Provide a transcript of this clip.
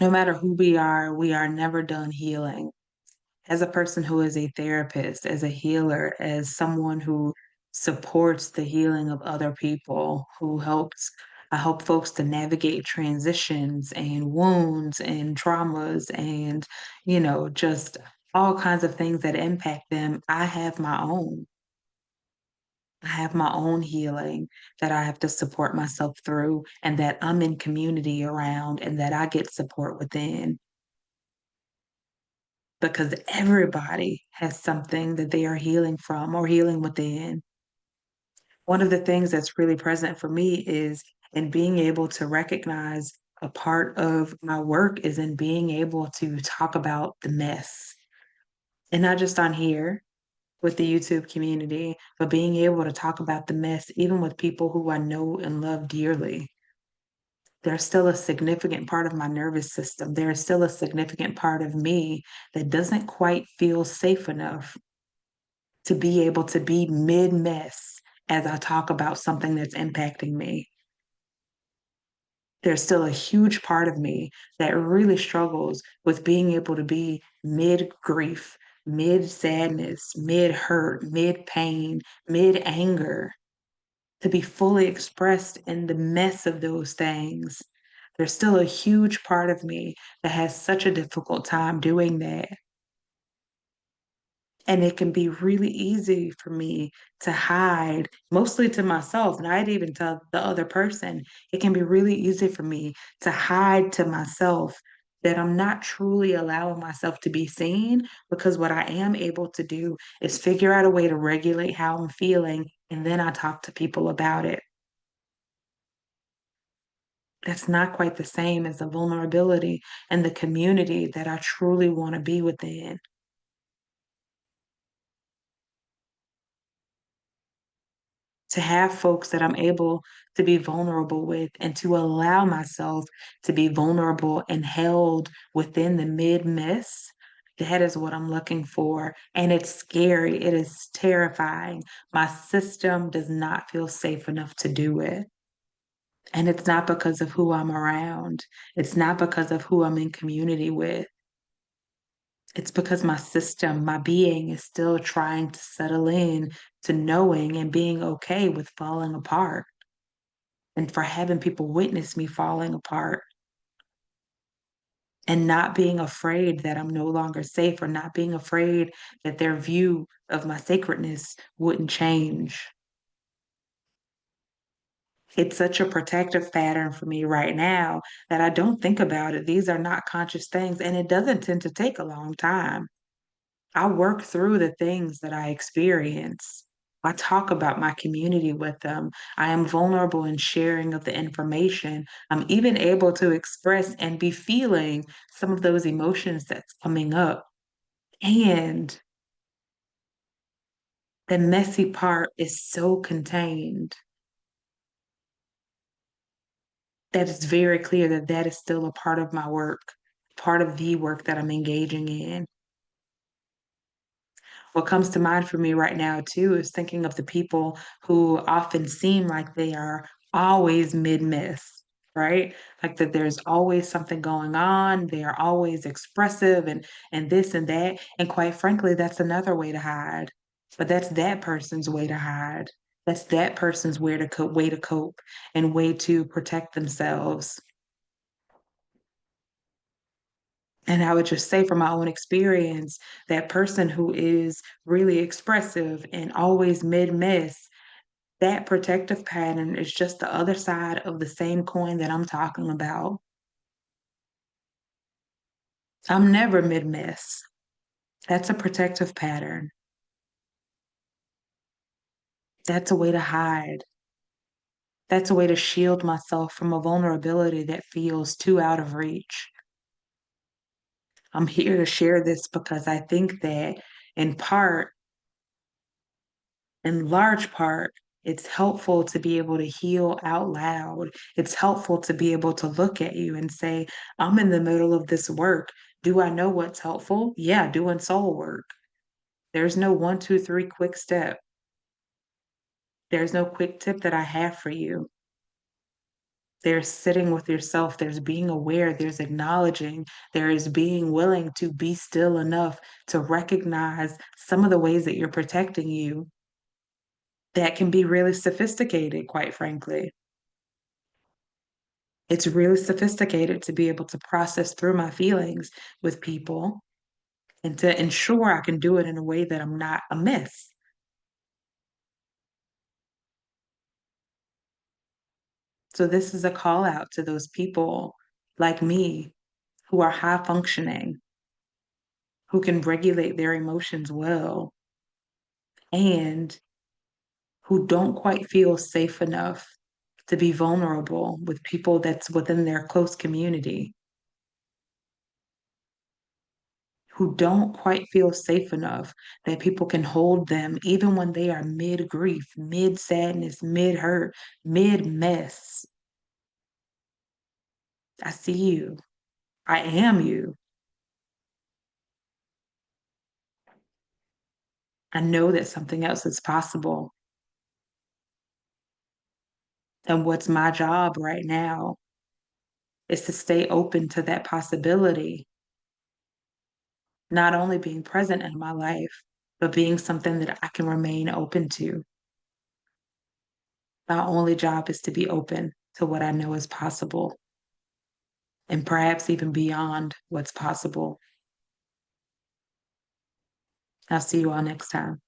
No matter who we are never done healing. As a person who is a therapist, as a healer, as someone who supports the healing of other people, I help folks to navigate transitions and wounds and traumas and, just all kinds of things that impact them. I have my own healing that I have to support myself through and that I'm in community around and that I get support within because everybody has something that they are healing from or healing within. One of the things that's really present for me is in being able to recognize a part of my work is in being able to talk about the mess and not just on here with the YouTube community, but being able to talk about the mess even with people who I know and love dearly. There's still a significant part of my nervous system. There is still a significant part of me that doesn't quite feel safe enough to be able to be mid mess as I talk about something that's impacting me. There's still a huge part of me that really struggles with being able to be mid grief, mid sadness, mid hurt, mid pain, mid anger, to be fully expressed in the mess of those things. There's still a huge part of me that has such a difficult time doing that. And it can be really easy for me to hide, mostly to myself, not even to the other person. It can be really easy for me to hide to myself that I'm not truly allowing myself to be seen because what I am able to do is figure out a way to regulate how I'm feeling, and then I talk to people about it. That's not quite the same as the vulnerability and the community that I truly want to be within. To have folks that I'm able to be vulnerable with and to allow myself to be vulnerable and held within the mid miss. That is what I'm looking for. And it's scary. It is terrifying. My system does not feel safe enough to do it. And it's not because of who I'm around. It's not because of who I'm in community with. It's because my system, my being is still trying to settle in to knowing and being okay with falling apart and for having people witness me falling apart and not being afraid that I'm no longer safe or not being afraid that their view of my sacredness wouldn't change. It's such a protective pattern for me right now that I don't think about it. These are not conscious things, and it doesn't tend to take a long time. I work through the things that I experience. I talk about my community with them. I am vulnerable in sharing of the information. I'm even able to express and be feeling some of those emotions that's coming up. And the messy part is so contained that it's very clear that that is still a part of my work, part of the work that I'm engaging in. What comes to mind for me right now, too, is thinking of the people who often seem like they are always mid-miss, right? Like that there's always something going on, they are always expressive and this and that. And quite frankly, that's another way to hide. But that's that person's way to hide. That's that person's way to cope and way to protect themselves. And I would just say from my own experience, that person who is really expressive and always mid-miss, that protective pattern is just the other side of the same coin that I'm talking about. I'm never mid-miss. That's a protective pattern. That's a way to hide. That's a way to shield myself from a vulnerability that feels too out of reach. I'm here to share this because I think that in part, in large part, it's helpful to be able to heal out loud. It's helpful to be able to look at you and say, I'm in the middle of this work. Do I know what's helpful? Yeah, doing soul work. There's no one, two, three quick step. There's no quick tip that I have for you. There's sitting with yourself, there's being aware, there's acknowledging, there is being willing to be still enough to recognize some of the ways that you're protecting you that can be really sophisticated, quite frankly. It's really sophisticated to be able to process through my feelings with people and to ensure I can do it in a way that I'm not a mess. So this is a call out to those people like me who are high functioning, who can regulate their emotions well, and who don't quite feel safe enough to be vulnerable with people that's within their close community, who don't quite feel safe enough that people can hold them even when they are mid grief, mid sadness, mid hurt, mid mess. I see you. I am you. I know that something else is possible. And what's my job right now is to stay open to that possibility, not only being present in my life, but being something that I can remain open to. My only job is to be open to what I know is possible and perhaps even beyond what's possible. I'll see you all next time.